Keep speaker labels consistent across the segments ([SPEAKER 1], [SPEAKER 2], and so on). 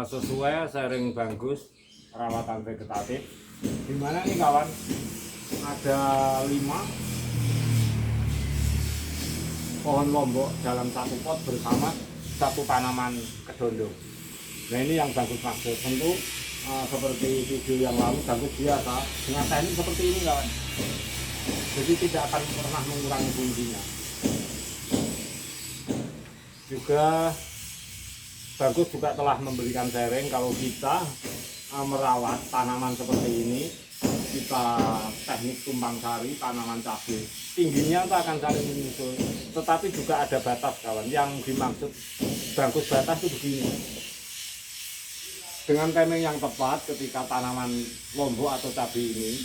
[SPEAKER 1] sesuai sharing bagus perawatan vegetatif. Dimana nih kawan, ada 5 pohon lombok dalam satu pot bersama satu tanaman kedondong. Nah ini yang bagus maksud, tentu seperti video yang lalu bagus biasa dengan teknik seperti ini kawan. Jadi tidak akan pernah mengurangi fungsinya. Juga bagus juga telah memberikan sharing kalau kita merawat tanaman seperti ini, kita teknik tumpang sari tanaman cabai, tingginya itu akan saling menyusul, tetapi juga ada batas kawan. Yang dimaksud bagus batas itu begini, dengan timing yang tepat ketika tanaman lombok atau cabai ini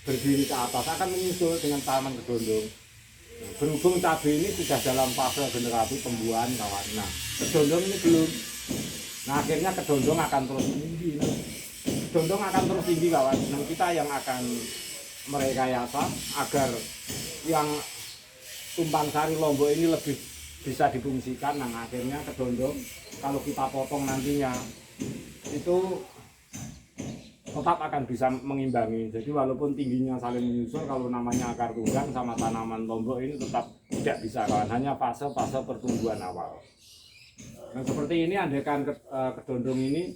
[SPEAKER 1] berdiri ke atas akan menyusul dengan tanaman kedondong. Berhubung cabai ini sudah dalam fase generasi pembuahan kawan, nah kedondong ini belum. Nah akhirnya kedondong akan terus tinggi. Kedondong akan terus tinggi kawan. Dan kita yang akan merekayasa agar yang tumpang sari lombok ini lebih bisa difungsikan. Nah akhirnya kedondong kalau kita potong nantinya itu tetap akan bisa mengimbangi. Jadi walaupun tingginya saling menyusul, kalau namanya akar tunggang sama tanaman lombok ini tetap tidak bisa kawan. Hanya fase-fase pertumbuhan awal. Nah seperti ini, andaikan kedondong ini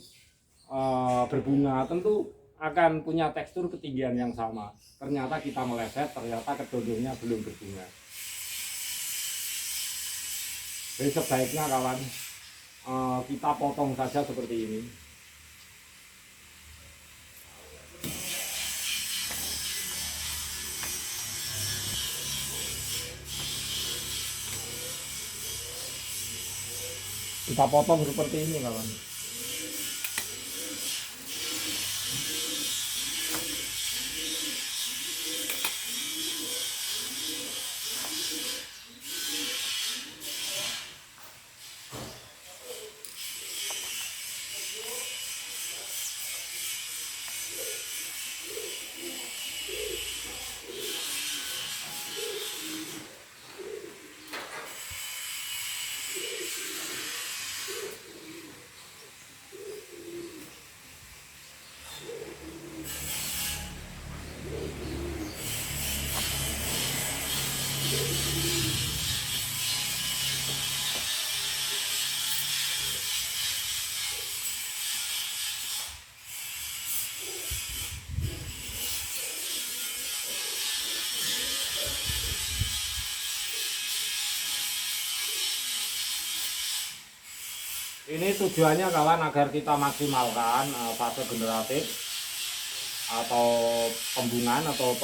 [SPEAKER 1] berbunga, tentu akan punya tekstur ketinggian yang sama. Ternyata kita meleset, ternyata kedondongnya belum berbunga. Jadi sebaiknya kawan kita potong saja seperti ini. Kita potong seperti ini kawan. Ini tujuannya kawan agar kita maksimalkan fase generatif atau pembungaan atau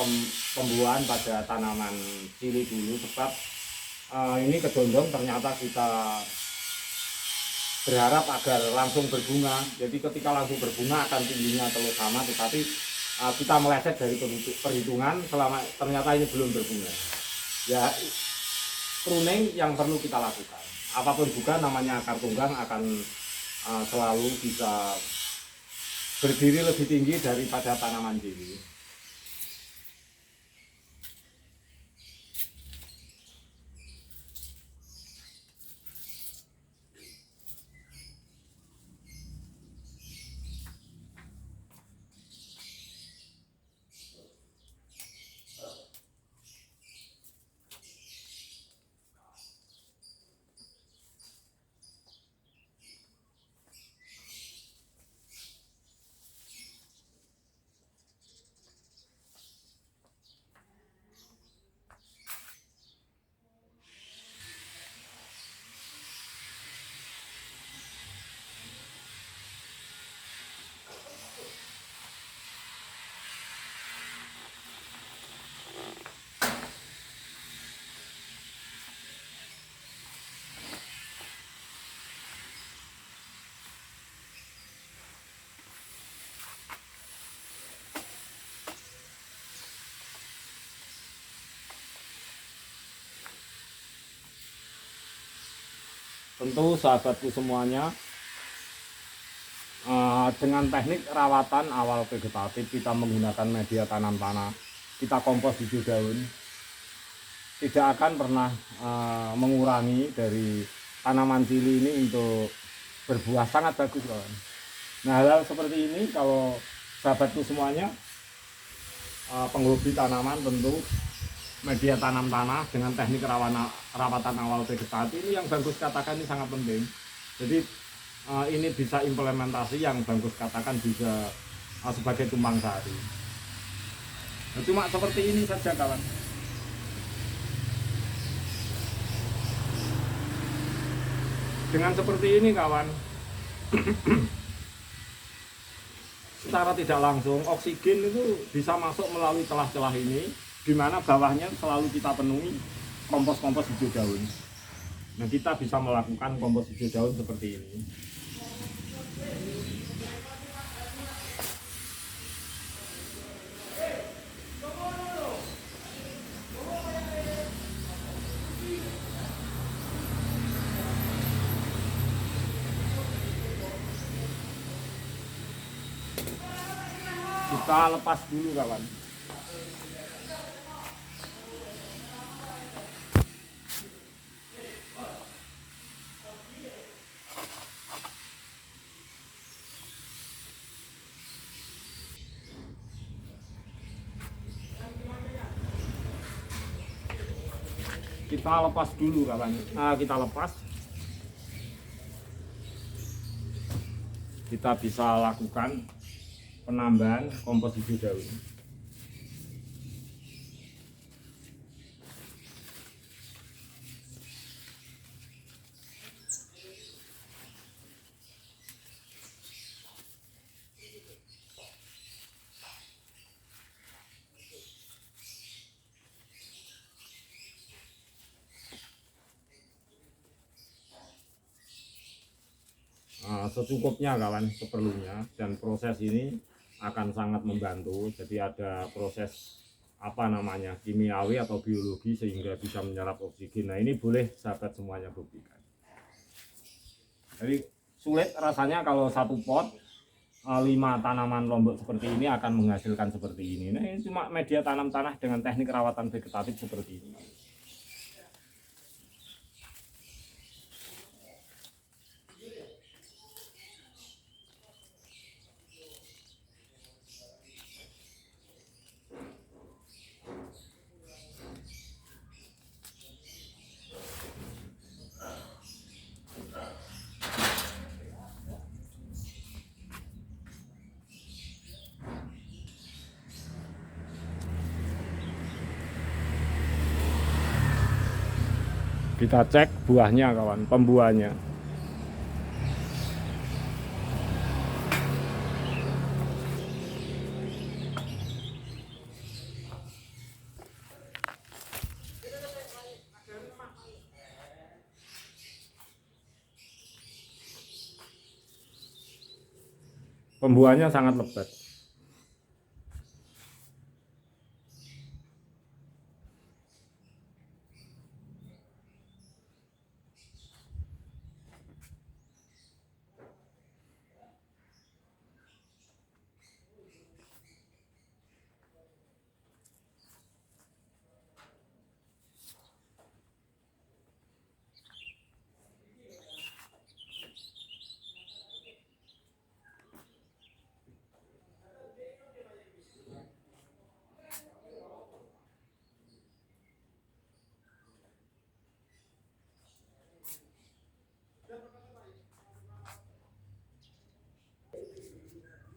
[SPEAKER 1] pembuahan pada tanaman cili dulu. Sebab ini kedondong ternyata kita berharap agar langsung berbunga. Jadi ketika langsung berbunga akan tingginya terus sama, tetapi kita meleset dari perhitungan selama ternyata ini belum berbunga. Ya pruning yang perlu kita lakukan. Apapun juga namanya akar tunggang akan selalu bisa berdiri lebih tinggi daripada tanaman cili. Tentu sahabatku semuanya, dengan teknik rawatan awal vegetatif kita menggunakan media tanam tanah, kita kompos hijau daun, tidak akan pernah mengurangi dari tanaman cili ini untuk berbuah. Sangat bagus kawan. Nah, hal seperti ini kalau sahabatku semuanya, penghobi tanaman tentu media tanam tanah dengan teknik rawatan awal vegetasi ini yang bagus katakan ini sangat penting. Jadi ini bisa implementasi yang bagus katakan bisa sebagai tumpang sari. Nah, cuma seperti ini saja kawan. Dengan seperti ini kawan, secara tidak langsung oksigen itu bisa masuk melalui celah-celah ini, di mana bawahnya selalu kita penuhi kompos-kompos hijau daun. Nah, kita bisa melakukan kompos hijau daun seperti ini. Kita lepas dulu kawan. Kita lepas dulu kawan. Nah, kita lepas. Kita bisa lakukan penambahan kompos hijau daun. Secukupnya kawan, seperlunya, dan proses ini akan sangat membantu. Jadi ada proses apa namanya kimiawi atau biologi sehingga bisa menyerap oksigen. Nah, ini boleh sahabat semuanya buktikan. Jadi sulit rasanya kalau satu pot 5 tanaman lombok seperti ini akan menghasilkan seperti ini. Nah, ini cuma media tanam tanah dengan teknik rawatan vegetatif seperti ini. Kita cek buahnya kawan, pembuahnya. Pembuahnya sangat lebat.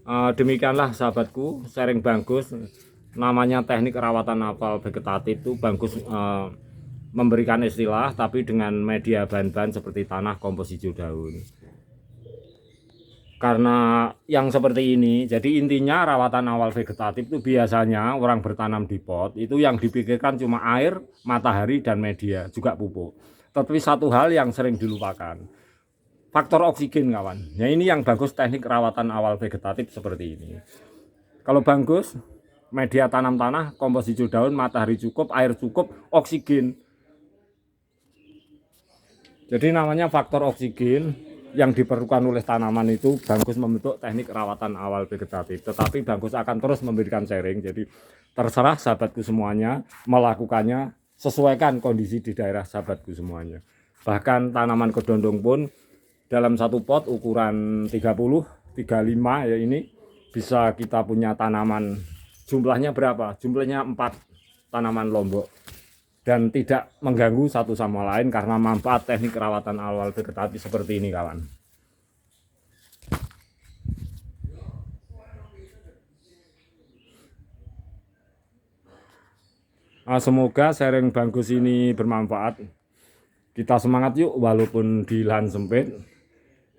[SPEAKER 1] Demikianlah sahabatku, sharing bagus namanya teknik rawatan awal vegetatif itu bagus, memberikan istilah tapi dengan media bahan-bahan seperti tanah, kompos hijau daun. Karena yang seperti ini, jadi intinya rawatan awal vegetatif itu biasanya orang bertanam di pot itu yang dipikirkan cuma air, matahari, dan media, juga pupuk. Tapi satu hal yang sering dilupakan, faktor oksigen kawan. Nah, ini yang bagus teknik rawatan awal vegetatif seperti ini. Kalau bagus media tanam tanah, kompos hijau daun, matahari cukup, air cukup, oksigen. Jadi namanya faktor oksigen yang diperlukan oleh tanaman itu bagus membentuk teknik rawatan awal vegetatif. Tetapi bagus akan terus memberikan sharing. Jadi terserah sahabatku semuanya melakukannya, sesuaikan kondisi di daerah sahabatku semuanya. Bahkan tanaman kedondong pun dalam satu pot ukuran 30 35 ya, ini bisa kita punya tanaman. Jumlahnya berapa? Jumlahnya 4 tanaman lombok dan tidak mengganggu satu sama lain karena manfaat teknik perawatan awal vegetasi seperti ini kawan. Semoga sharing bagus ini bermanfaat. Kita semangat yuk walaupun di lahan sempit.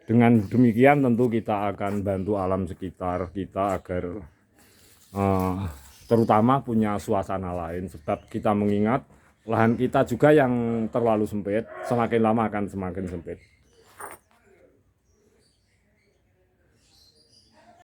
[SPEAKER 1] Dengan demikian tentu kita akan bantu alam sekitar kita agar terutama punya suasana lain, sebab kita mengingat lahan kita juga yang terlalu sempit, semakin lama akan semakin sempit.